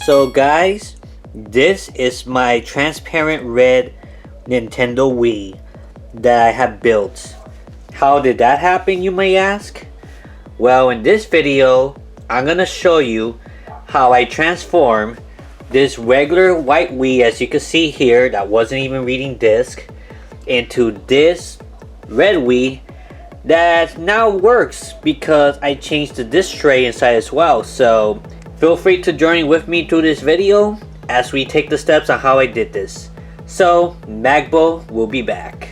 So guys, this is my transparent red Nintendo Wii that I have built. How did that happen, you may ask? Well, in this video, I'm gonna show you how I transform this regular White Wii, as you can see here, that wasn't even reading disc, into this red Wii that now works because I changed the disc tray inside as well. So feel free to join with me through this video as we take the steps on how I did this. So Magbo will be back.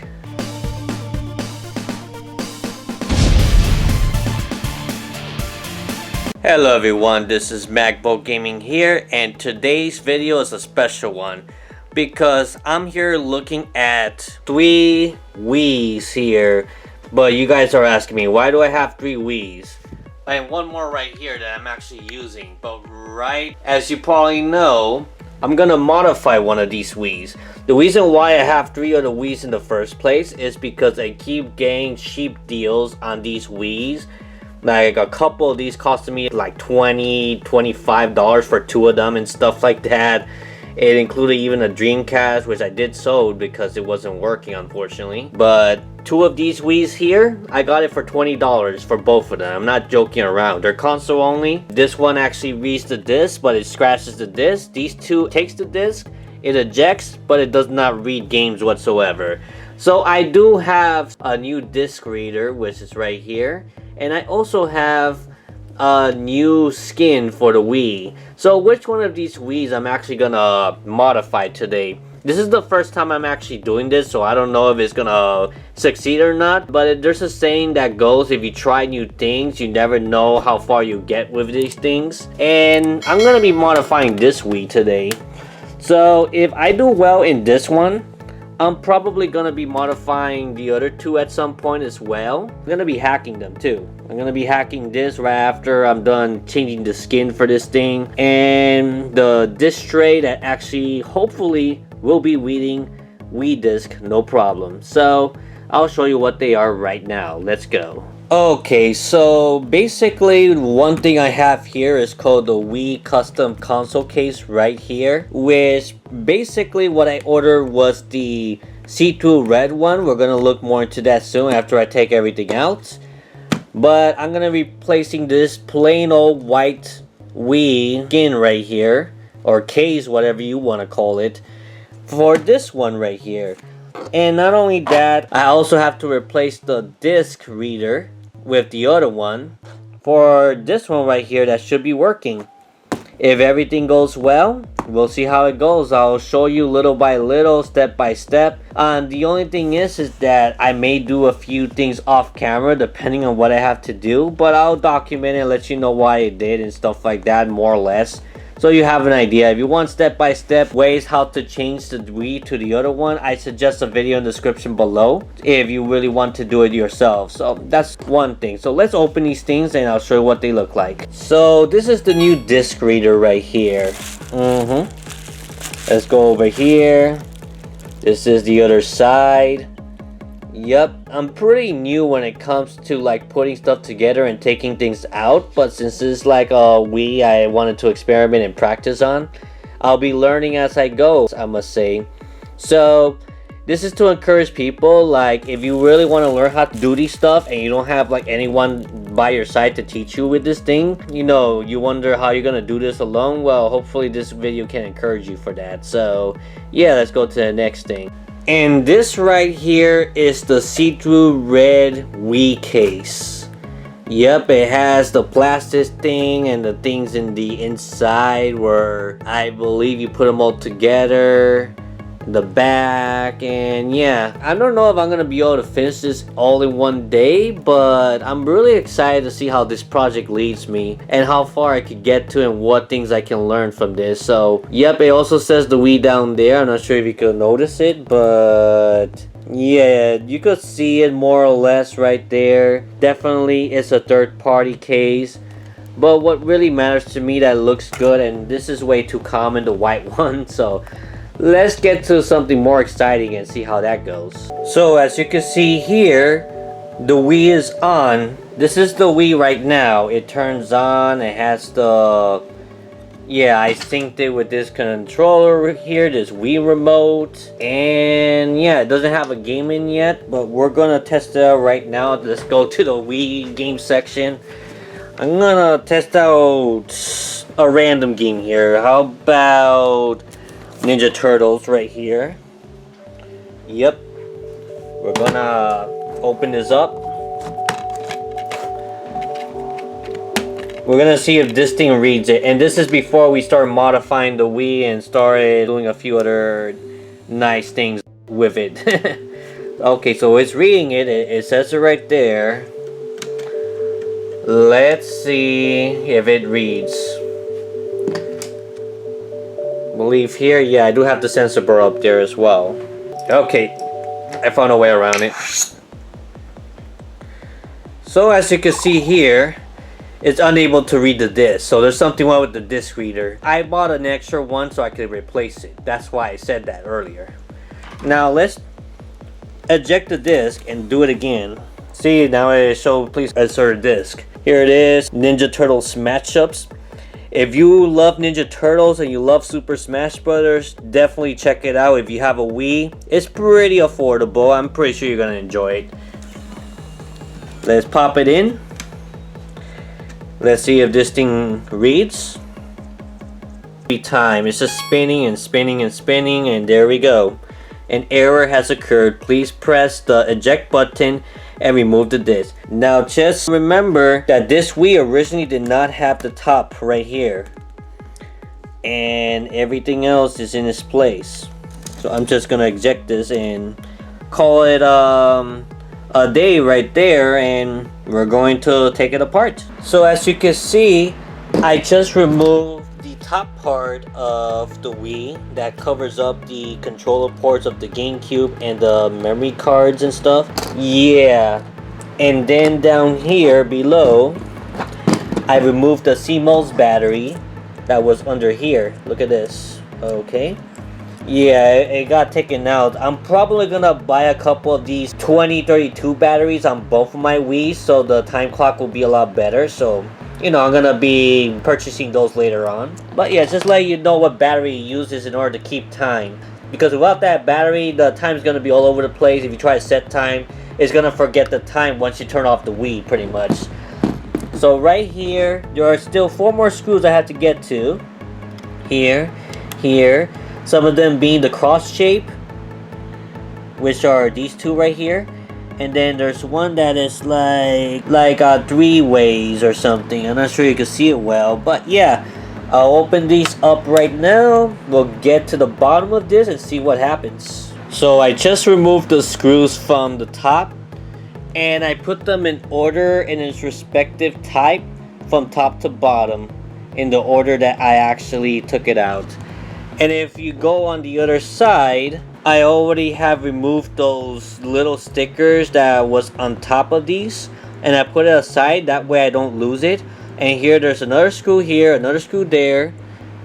Hello everyone, this is Magbo Gaming here, and today's video is a special one because I'm here looking at 3 Wiis here. But you guys are asking me, why do I have 3 Wiis? And one more right here that I'm actually using. But right as you probably know, I'm gonna modify one of these Wiis. The reason why I have 3 of the Wiis in the first place is because I keep getting cheap deals on these Wiis. Like a couple of these costed me like $20-25 for 2 of them and stuff like that. It included even a Dreamcast, which I did sold because it wasn't working, unfortunately. But 2 of these Wiis here, I got it for $20 for both of them. I'm not joking around. They're console only. This one actually reads the disc, but it scratches the disc. These 2 takes the disc, it ejects, but it does not read games whatsoever. So I do have a new disc reader, which is right here. And I also have a new skin for the Wii. So which one of these Wiis I'm actually gonna modify today? This is the first time I'm actually doing this, so I don't know if it's gonna succeed or not. But there's a saying that goes, if you try new things, you never know how far you get with these things. And I'm gonna be modifying this Wii today. So if I do well in this one, I'm probably gonna be modifying the other 2 at some point as well. I'm gonna be hacking them too. I'm gonna be hacking this right after I'm done changing the skin for this thing. And the disc tray that actually hopefully will be reading Wii disc, no problem. So I'll show you what they are right now. Let's go. Okay, so basically one thing I have here is called the Wii custom console case right here, which basically what I ordered was the see-through red one. We're gonna look more into that soon after I take everything out. But I'm gonna be placing this plain old white Wii skin right here, or case, whatever you want to call it, for this one right here. And not only that, I also have to replace the disc reader with the other one for this one right here that should be working. If everything goes well, we'll see how it goes. I'll show you little by little, step by step. The only thing is that I may do a few things off camera depending on what I have to do, but I'll document it and let you know why I did and stuff like that, more or less, so you have an idea. If you want step-by-step ways how to change the Wii to the other one, I suggest a video in the description below if you really want to do it yourself. So that's one thing. So let's open these things and I'll show you what they look like. So this is the new disc reader right here. Let's go over here. This is the other side. Yep, I'm pretty new when it comes to like putting stuff together and taking things out, but since this is like a Wii I wanted to experiment and practice on, I'll be learning as I go, I must say. So this is to encourage people, like if you really want to learn how to do these stuff and you don't have like anyone by your side to teach you with this thing, you know, you wonder how you're gonna do this alone, well hopefully this video can encourage you for that. So yeah, let's go to the next thing. And this right here is the see-through red Wii case. Yep, it has the plastic thing and the things in the inside where I believe you put them all together. The back, and yeah, I don't know if I'm gonna be able to finish this all in one day, but I'm really excited to see how this project leads me and how far I could get to and what things I can learn from this. So yep, it also says the Wii down there. I'm not sure if you could notice it, but yeah, you could see it more or less right there. Definitely it's a third-party case. But what really matters to me that looks good, and this is way too common, the white one, so let's get to something more exciting and see how that goes. So as you can see here, the Wii is on. This is the Wii right now. It turns on. It has the Yeah, I synced it with this controller here, this Wii remote. And yeah, it doesn't have a game in yet, but we're gonna test it out right now. Let's go to the Wii game section. I'm gonna test out a random game here. How about Ninja Turtles right here? Yep. We're gonna open this up. We're gonna see if this thing reads it, and this is before we start modifying the Wii and started doing a few other nice things with it. Okay, so it's reading it. It says it right there. Let's see if it reads. I believe here, yeah, I do have the sensor bar up there as well. Okay, I found a way around it. So as you can see here, it's unable to read the disc, so there's something wrong with the disc reader. I bought an extra one so I could replace it. That's why I said that earlier. Now let's eject the disc and do it again. See, now it shows please insert disc. Here it is, Ninja Turtles Smash-Ups. If you love Ninja Turtles and you love Super Smash Brothers, definitely check it out. If you have a Wii, it's pretty affordable. I'm pretty sure you're gonna enjoy it. Let's pop it in. Let's see if this thing reads. Time. It's just spinning and spinning and spinning, and there we go. An error has occurred. Please press the eject button and remove the disc. Now just remember that this Wii originally did not have the top right here. And everything else is in its place. So I'm just gonna eject this and call it a day right there, and we're going to take it apart. So as you can see, I just removed the top part of the Wii that covers up the controller ports of the GameCube and the memory cards and stuff. Yeah, and then down here below, I removed the CMOS battery that was under here. Look at this. Okay. Yeah, it got taken out. I'm probably gonna buy a couple of these 2032 batteries on both of my Wii's, so the time clock will be a lot better. So, you know, I'm gonna be purchasing those later on. But yeah, just let you know what battery it uses in order to keep time. Because without that battery, the time's gonna be all over the place. If you try to set time, it's gonna forget the time once you turn off the Wii, pretty much. So right here, there are still 4 more screws I have to get to. Here, here. Some of them being the cross shape, which are these 2 right here, and then there's one that is like 3 ways or something. I'm not sure you can see it well, but yeah, I'll open these up right now. We'll get to the bottom of this and see what happens. So I just removed the screws from the top, and I put them in order in its respective type from top to bottom in the order that I actually took it out. And if you go on the other side, I already have removed those little stickers that was on top of these, and I put it aside, that way I don't lose it. And here there's another screw here, another screw there,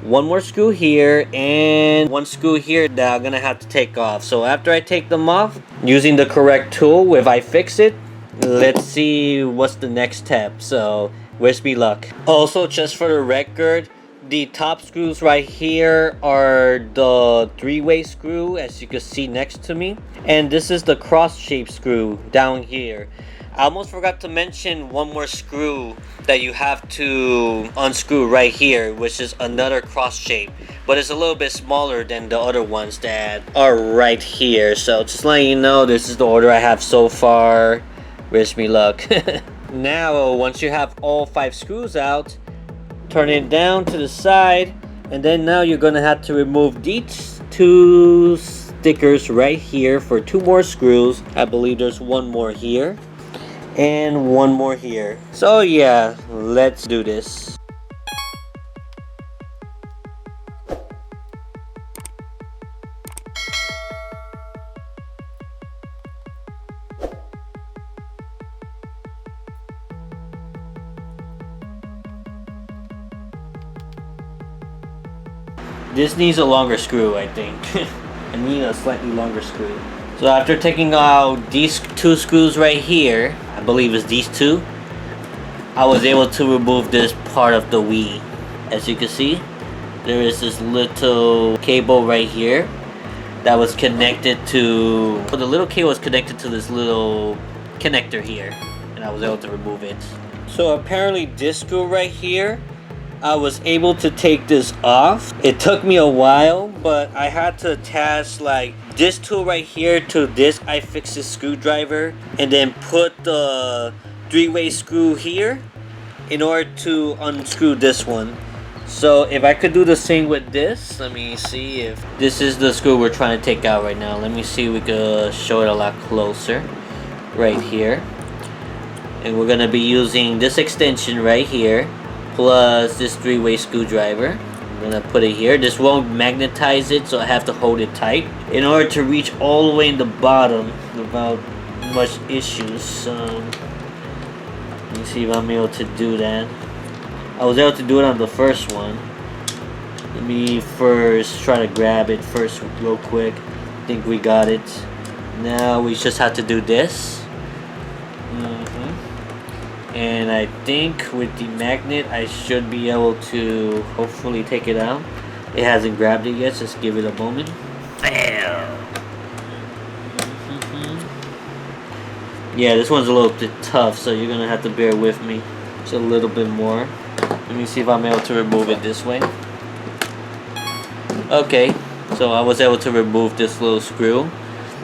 one more screw here, and one screw here that I'm gonna have to take off. So after I take them off, using the correct tool, if I fix it, let's see what's the next step. So wish me luck. Also, just for the record, the top screws right here are the 3-way screw, as you can see next to me, and this is the cross-shaped screw down here. I almost forgot to mention one more screw that you have to unscrew right here, which is another cross shape, but it's a little bit smaller than the other ones that are right here. So just letting you know, this is the order I have so far. Wish me luck. Now once you have all 5 screws out, turn it down to the side, and then now you're gonna have to remove these 2 stickers right here for 2 more screws. I believe there's one more here and one more here. So yeah, let's do this. This needs a longer screw, I think. I need a slightly longer screw. So after taking out these 2 screws right here, I believe it's these 2, I was able to remove this part of the Wii. As you can see, there is this little cable right here that was connected to, well, the little cable was connected to this little connector here, and I was able to remove it. So apparently this screw right here, I was able to take this off. It took me a while, but I had to attach like this tool right here to this iFixit screwdriver, and then put the 3-way screw here in order to unscrew this one. So if I could do the same with this, let me see if this is the screw we're trying to take out right now. Let me see if we could show it a lot closer right here. And we're gonna be using this extension right here plus this 3-way screwdriver. I'm gonna put it here. This won't magnetize it, so I have to hold it tight in order to reach all the way in the bottom without much issues. Let me see if I'm able to do that. I was able to do it on the first one. Let me first try to grab it first real quick. I think we got it. Now we just have to do this. And I think with the magnet I should be able to hopefully take it out. It hasn't grabbed it yet, just give it a moment. Bam! Yeah, this one's a little bit tough, so you're gonna have to bear with me just a little bit more. Let me see if I'm able to remove it this way. Okay, so I was able to remove this little screw.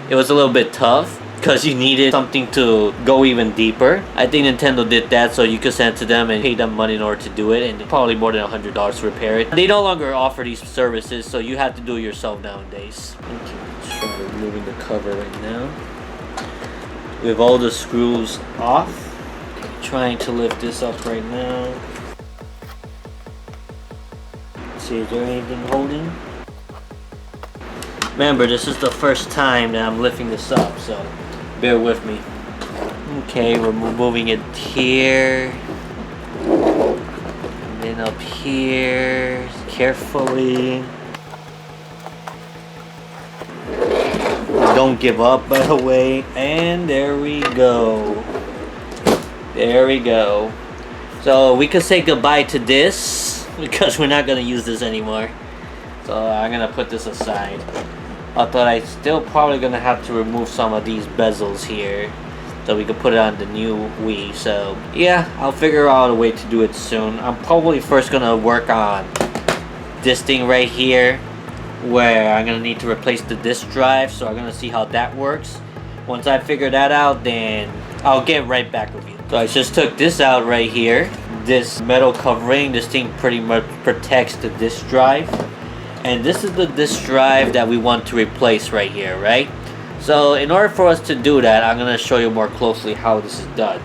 It was a little bit tough because you needed something to go even deeper. I think Nintendo did that so you could send it to them and pay them money in order to do it, and probably more than $100 to repair it. They no longer offer these services, so you have to do it yourself nowadays. Okay, let's try removing the cover right now. With all the screws off. Okay, trying to lift this up right now. Let's see, is there anything holding? Remember, this is the first time that I'm lifting this up, so bear with me. Okay, we're moving it here. And then up here, carefully. Don't give up, by the way. And there we go. There we go. So we could say goodbye to this because we're not gonna use this anymore. So I'm gonna put this aside. Although I'm still probably gonna have to remove some of these bezels here so we can put it on the new Wii. So yeah, I'll figure out a way to do it soon. I'm probably first gonna work on this thing right here, where I'm gonna need to replace the disk drive. So I'm gonna see how that works. Once I figure that out, then I'll get right back with you. So I just took this out right here. This metal covering, this thing pretty much protects the disk drive. And this is the disk drive that we want to replace right here, right? So in order for us to do that, I'm gonna show you more closely how this is done.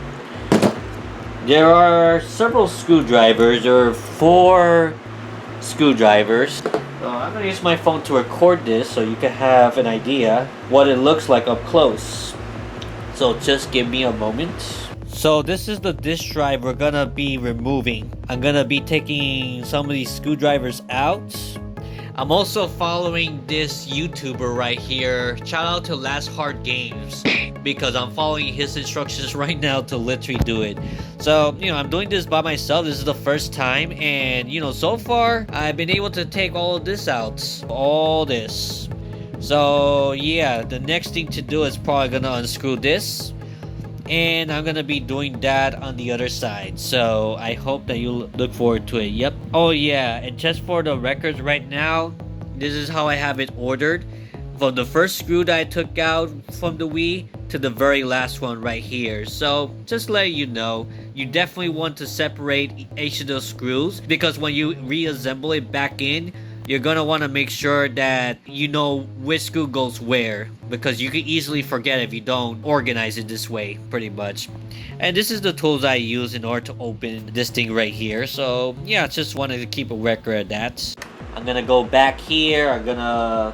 There are several screwdrivers. There are 4 screwdrivers. So I'm gonna use my phone to record this so you can have an idea what it looks like up close. So just give me a moment. So this is the disk drive we're gonna be removing. I'm gonna be taking some of these screwdrivers out. I'm also following this YouTuber right here. Shout out to Last Hard Games, because I'm following his instructions right now to literally do it. So, I'm doing this by myself. This is the first time, and so far I've been able to take all of this out. All this. So yeah, the next thing to do is probably gonna unscrew this, and I'm gonna be doing that on the other side. So I hope that you look forward to it. Yep. Oh yeah, and just for the records right now, this is how I have it ordered, from the first screw that I took out from the Wii to the very last one right here. So just let you know, you definitely want to separate each of those screws, because when you reassemble it back in, you're gonna want to make sure that you know which screw goes where, because you can easily forget if you don't organize it this way, pretty much. And this is the tools I use in order to open this thing right here. So yeah, just wanted to keep a record of that. I'm gonna go back here. I'm gonna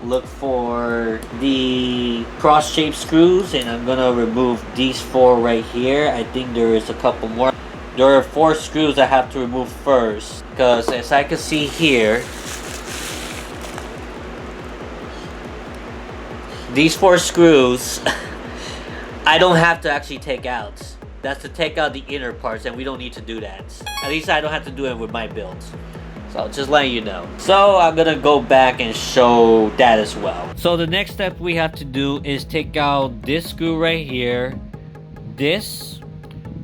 look for the cross-shaped screws, and I'm gonna remove these 4 right here. I think there is a couple more. There are 4 screws I have to remove first, because as I can see here, these 4 screws I don't have to actually take out. That's to take out the inner parts, and we don't need to do that. At least I don't have to do it with my build. So just letting you know. So I'm gonna go back and show that as well. So the next step we have to do is take out this screw right here, this,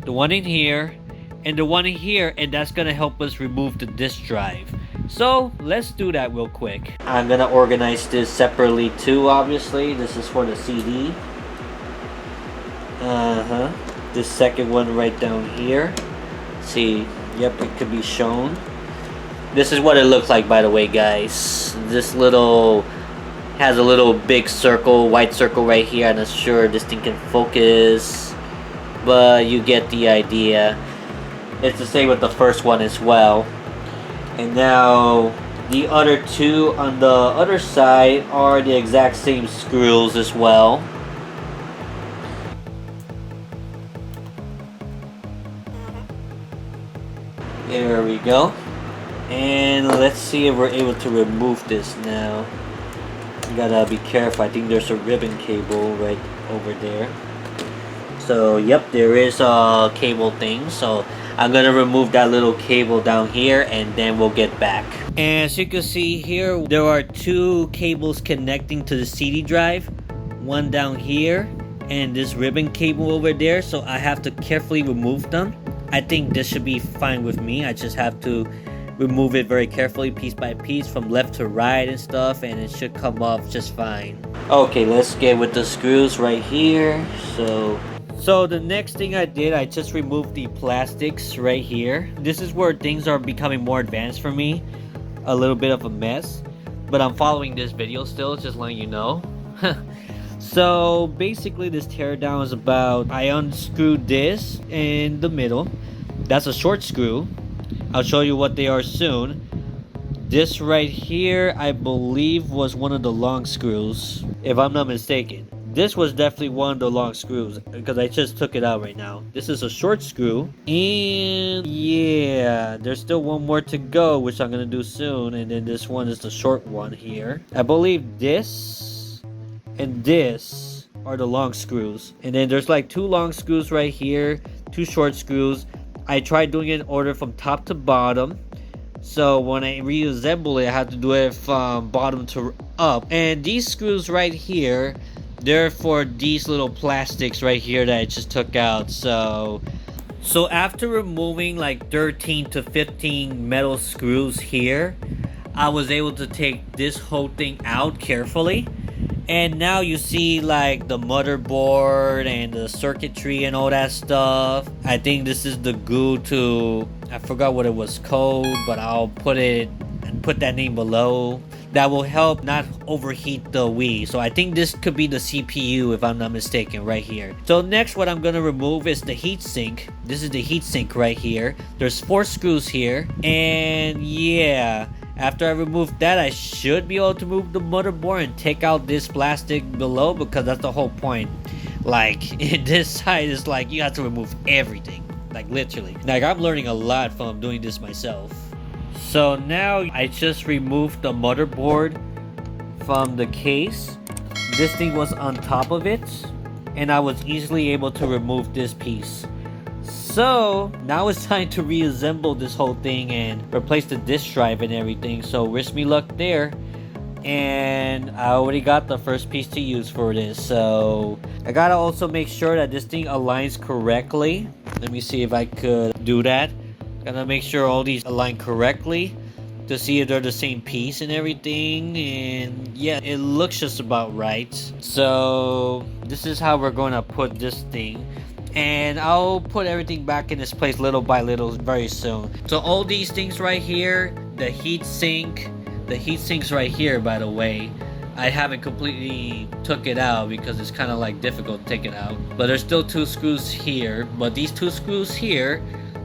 the one in here, and the one in here, and that's gonna help us remove the disk drive. So let's do that real quick. I'm gonna organize this separately too, obviously. This is for the CD. This second one right down here. See, yep, it could be shown. This is what it looks like, by the way, guys. This little has a little big circle, white circle right here. I'm not sure this thing can focus, but you get the idea. It's the same with the first one as well. And now the other two on the other side are the exact same screws as well. There we go. And let's see if we're able to remove this now. You gotta be careful. I think there's a ribbon cable right over there. So yep, there is a cable thing. So I'm gonna remove that little cable down here, and then we'll get back. And as you can see here, there are two cables connecting to the CD drive. One down here, and this ribbon cable over there. So I have to carefully remove them. I think this should be fine with me. I just have to remove it very carefully, piece by piece, from left to right and stuff, and it should come off just fine. Okay, let's get with the screws right here. So the next thing I did, I just removed the plastics right here. This is where things are becoming more advanced for me. A little bit of a mess, but I'm following this video still, just letting you know. So basically this teardown is about, I unscrewed this in the middle. That's a short screw. I'll show you what they are soon. This right here, I believe, was one of the long screws, if I'm not mistaken. This was definitely one of the long screws, because I just took it out right now. This is a short screw. And yeah, there's still one more to go, which I'm gonna do soon. And then this one is the short one here. I believe this and this are the long screws. And then there's like two long screws right here, two short screws. I tried doing it in order from top to bottom. So when I reassemble it, I have to do it from bottom to up. And these screws right here, they're for these little plastics right here that I just took out. So after removing like 13 to 15 metal screws here, I was able to take this whole thing out carefully. And now you see like the motherboard and the circuitry and all that stuff. I think this is the glue to, I forgot what it was called, but I'll put it and put that name below. That will help not overheat the Wii. So I think this could be the CPU, if I'm not mistaken, right here. So next, what I'm gonna remove is the heatsink. This is the heatsink right here. There's 4 screws here, and yeah, after I remove that, I should be able to move the motherboard and take out this plastic below, because that's the whole point. Like, this side is like, you have to remove everything, like literally. Like, I'm learning a lot from doing this myself. So now I just removed the motherboard from the case. This thing was on top of it, and I was easily able to remove this piece. So now it's time to reassemble this whole thing and replace the disk drive and everything. So wish me luck there. And I already got the first piece to use for this. So I gotta also make sure that this thing aligns correctly. Let me see if I could do that. Gotta make sure all these align correctly to see if they're the same piece and everything. And yeah, it looks just about right. So this is how we're gonna put this thing. And I'll put everything back in its place little by little very soon. So all these things right here, the heatsink's right here, by the way. I haven't completely took it out because it's kind of like difficult to take it out. But there's still 2 screws here. But these 2 screws here,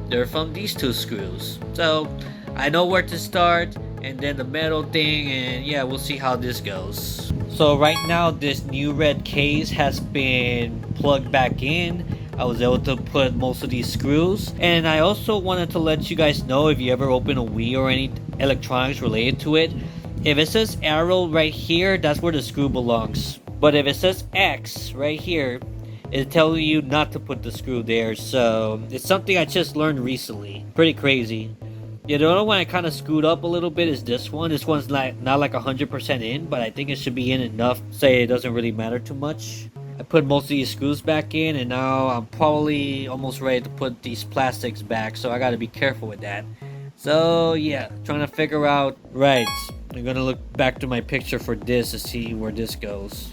they're from these 2 screws. So I know where to start. And then the metal thing, and yeah, we'll see how this goes. So right now, this new red case has been plugged back in. I was able to put most of these screws. And I also wanted to let you guys know, if you ever open a Wii or any electronics related to it, if it says arrow right here, that's where the screw belongs. But if it says X right here, it tells you not to put the screw there. So it's something I just learned recently. Pretty crazy. Yeah, the other one I kind of screwed up a little bit is this one. This one's not like 100% in, but I think it should be in enough. Say it doesn't really matter too much. I put most of these screws back in, and now I'm probably almost ready to put these plastics back, so I gotta be careful with that. So yeah, trying to figure out. Right, I'm gonna look back to my picture for this to see where this goes.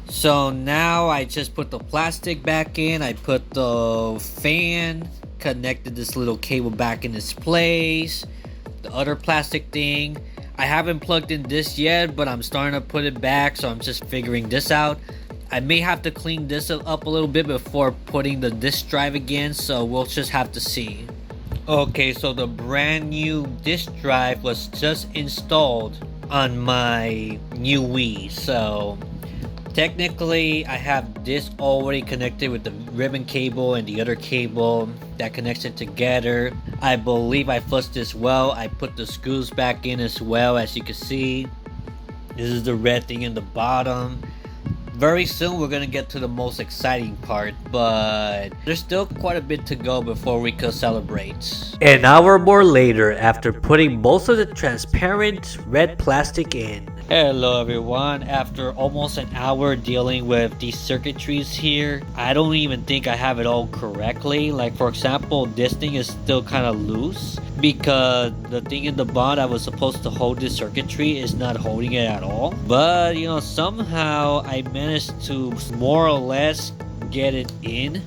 So now I just put the plastic back in. I put the fan, connected this little cable back in its place. The other plastic thing, I haven't plugged in this yet, but I'm starting to put it back, so I'm just figuring this out. I may have to clean this up a little bit before putting the disk drive again, so we'll just have to see. Okay, so the brand new disk drive was just installed on my new Wii, so technically I have this already connected with the ribbon cable and the other cable that connects it together. I believe I flushed this well. I put the screws back in as well, as you can see. This is the red thing in the bottom. Very soon we're gonna get to the most exciting part, but there's still quite a bit to go before we could celebrate. An hour more later, after putting most of the transparent red plastic in. Hello everyone, after almost an hour dealing with these circuitries here, I don't even think I have it all correctly. Like for example, this thing is still kind of loose because the thing in the bottom that was supposed to hold this circuitry is not holding it at all. But you know, somehow I managed to more or less get it in,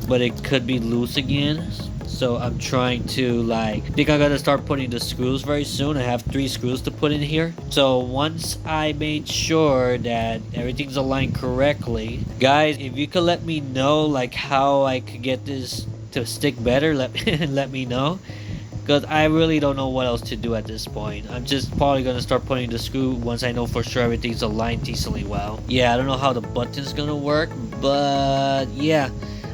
but it could be loose again. So I'm trying to I think I'm gonna start putting the screws very soon. I have 3 screws to put in here. So once I made sure that everything's aligned correctly, guys, if you could let me know how I could get this to stick better, let me know, because I really don't know what else to do at this point. I'm just probably gonna start putting the screw once I know for sure everything's aligned decently well. Yeah, I don't know how the button's gonna work, but yeah,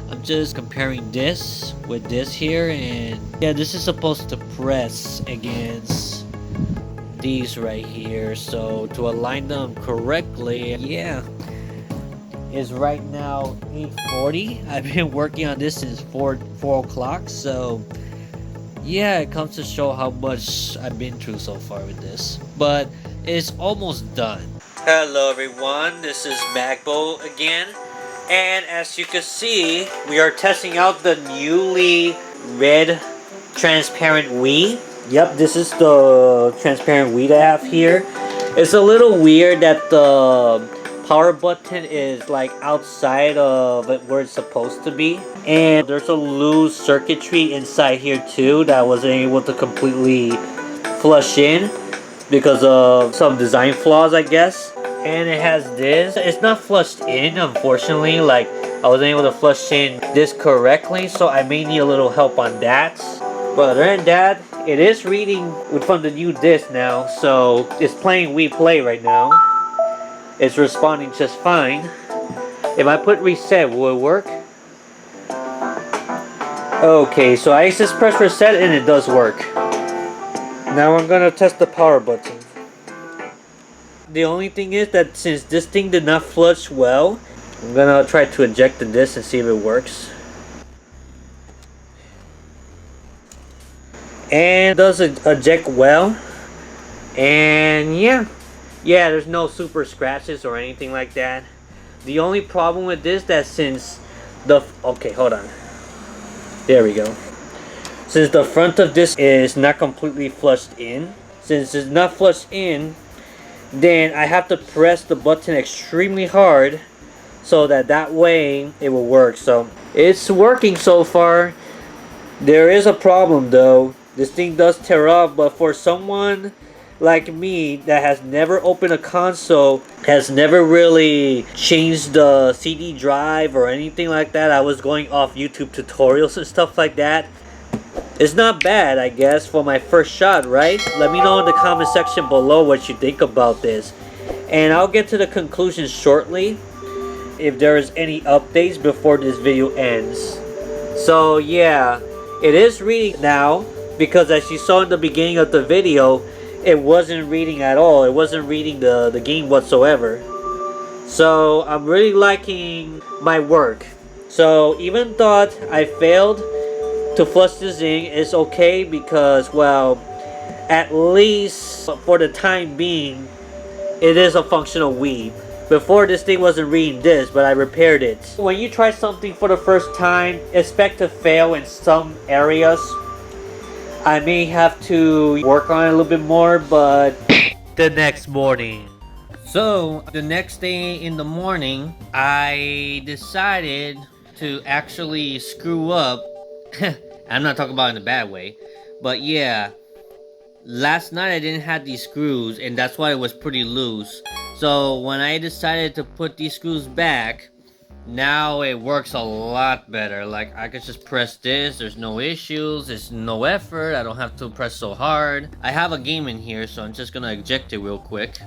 I'm just comparing this with this here, and yeah, this is supposed to press against these right here, so to align them correctly. Yeah, it's right now 8:40. I've been working on this since 4 o'clock, so yeah, it comes to show how much I've been through so far with this, but it's almost done. Hello everyone, this is Magbo again. And as you can see, we are testing out the newly red transparent Wii. Yep, this is the transparent Wii that I have here. It's a little weird that the power button is outside of it where it's supposed to be. And there's a loose circuitry inside here too that I wasn't able to completely flush in because of some design flaws, I guess. And it has this. It's not flushed in, unfortunately. I wasn't able to flush in this correctly, so I may need a little help on that. But other than that, it is reading from the new disc now, so it's playing Wii Play right now. It's responding just fine. If I put reset, will it work? Okay, so I just press reset and it does work. Now I'm gonna test the power button. The only thing is that since this thing did not flush well, I'm gonna try to eject the disc and see if it works. And it does eject well. And yeah, there's no super scratches or anything like that. The only problem with this that since okay, hold on. There we go. Since the front of this is not completely flushed in, since it's not flushed in, then I have to press the button extremely hard so that way it will work. So it's working so far. There is a problem though. This thing does tear up, but for someone like me that has never opened a console, has never really changed the CD drive or anything like that, I was going off YouTube tutorials and stuff like that. It's not bad, I guess, for my first shot, right? Let me know in the comment section below what you think about this. And I'll get to the conclusion shortly if there is any updates before this video ends. So yeah, it is reading now, because as you saw in the beginning of the video, it wasn't reading at all. It wasn't reading the game whatsoever. So I'm really liking my work. So even though I failed to flush this in is okay because, well, at least for the time being, it is a functional Wii. Before, this thing wasn't reading this, but I repaired it. When you try something for the first time, expect to fail in some areas. I may have to work on it a little bit more, but the next morning. So, the next day in the morning, I decided to actually screw up. I'm not talking about in a bad way, but yeah. Last night I didn't have these screws, and that's why it was pretty loose. So when I decided to put these screws back, now it works a lot better. Like, I could just press this, there's no issues, it's no effort, I don't have to press so hard. I have a game in here, so I'm just gonna eject it real quick.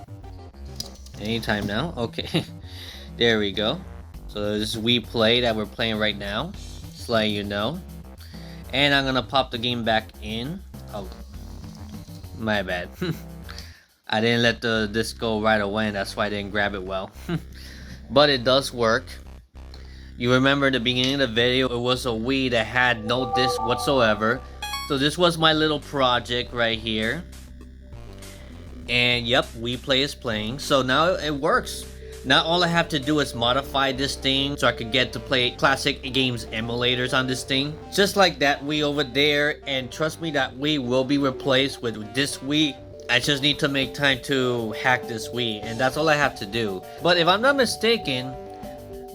Anytime now, okay. There we go. So this is Wii Play that we're playing right now, just letting you know. And I'm gonna pop the game back in. Oh, my bad. I didn't let the disc go right away, and that's why I didn't grab it well. But it does work. You remember at the beginning of the video, it was a Wii that had no disc whatsoever. So this was my little project right here. And yep, Wii Play is playing. So now it works. Now all I have to do is modify this thing so I could get to play classic games emulators on this thing. Just like that Wii over there, and trust me, that Wii will be replaced with this Wii. I just need to make time to hack this Wii, and that's all I have to do. But if I'm not mistaken,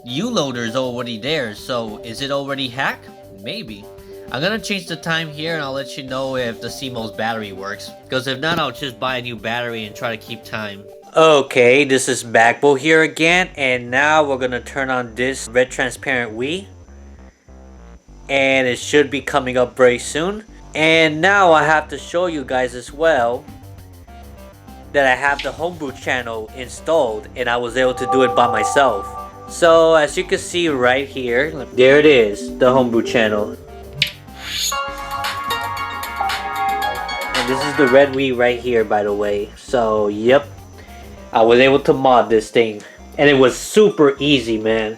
U-Loader is already there, so is it already hacked? Maybe. I'm gonna change the time here and I'll let you know if the CMOS battery works. Because if not, I'll just buy a new battery and try to keep time. Okay, this is Magbo here again, and now we're gonna turn on this red transparent Wii. And it should be coming up very soon. And now I have to show you guys as well that I have the homebrew channel installed, and I was able to do it by myself. So as you can see right here, there it is, the homebrew channel. And this is the red Wii right here, by the way. So yep, I was able to mod this thing, and it was super easy, man.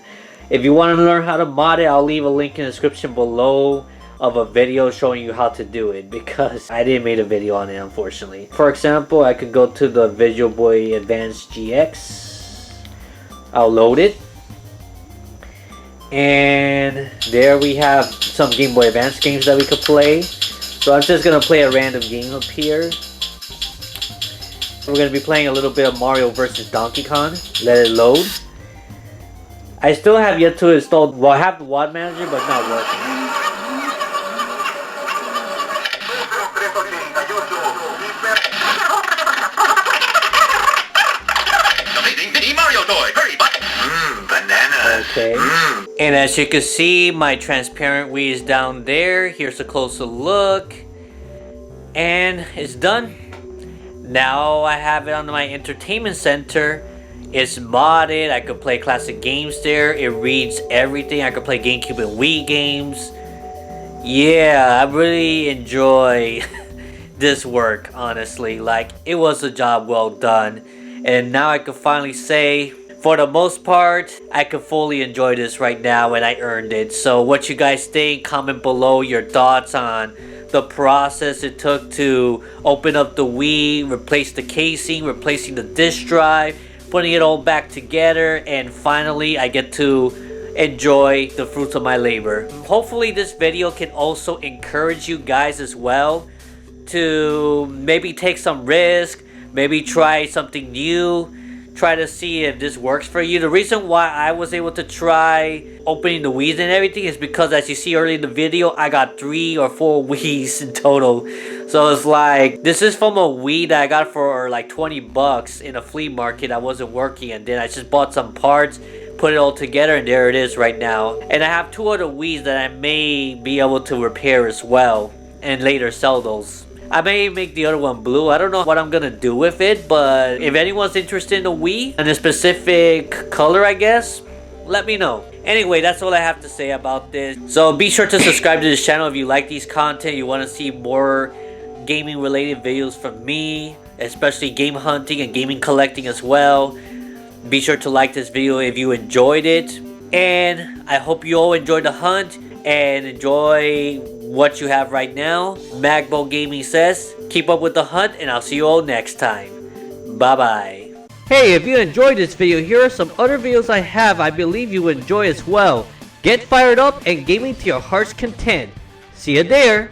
If you want to learn how to mod it, I'll leave a link in the description below of a video showing you how to do it, because I didn't make a video on it, unfortunately. For example, I could go to the Visual Boy Advance GX. I'll load it, and there we have some Game Boy Advance games that we could play. So I'm just gonna play a random game up here. We're gonna be playing a little bit of Mario vs. Donkey Kong. Let it load. I still have yet to install. Well, I have the WAD Manager, but it's not working. Okay. And as you can see, my transparent Wii is down there. Here's a closer look. And it's done. Now I have it on my entertainment center. It's modded. I could play classic games there. It reads everything. I could play GameCube and Wii games. Yeah, I really enjoy this work, honestly. Like, it was a job well done. And now I can finally say, for the most part, I can fully enjoy this right now, and I earned it. So what you guys think, comment below your thoughts on the process it took to open up the Wii, replace the casing, replacing the disk drive, putting it all back together, and finally I get to enjoy the fruits of my labor. Hopefully this video can also encourage you guys as well to maybe take some risk, maybe try something new, try to see if this works for you. The reason why I was able to try opening the Wii's and everything is because, as you see earlier in the video, I got 3 or 4 Wii's in total. So it's like, this is from a Wii that I got for like 20 bucks in a flea market. I wasn't working, and then I just bought some parts, put it all together, and there it is right now. And I have 2 other Wii's that I may be able to repair as well and later sell those. I may make the other one blue. I don't know what I'm gonna do with it, but if anyone's interested in a Wii and a specific color, I guess, let me know. Anyway, that's all I have to say about this. So be sure to subscribe to this channel if you like these content, you want to see more gaming related videos from me, especially game hunting and gaming collecting as well. Be sure to like this video if you enjoyed it, and I hope you all enjoyed the hunt and enjoy what you have right now. Magbo Gaming says, keep up with the hunt, and I'll see you all next time. Bye bye. Hey, if you enjoyed this video, here are some other videos I have I believe you enjoy as well. Get fired up and gaming to your heart's content. See you there.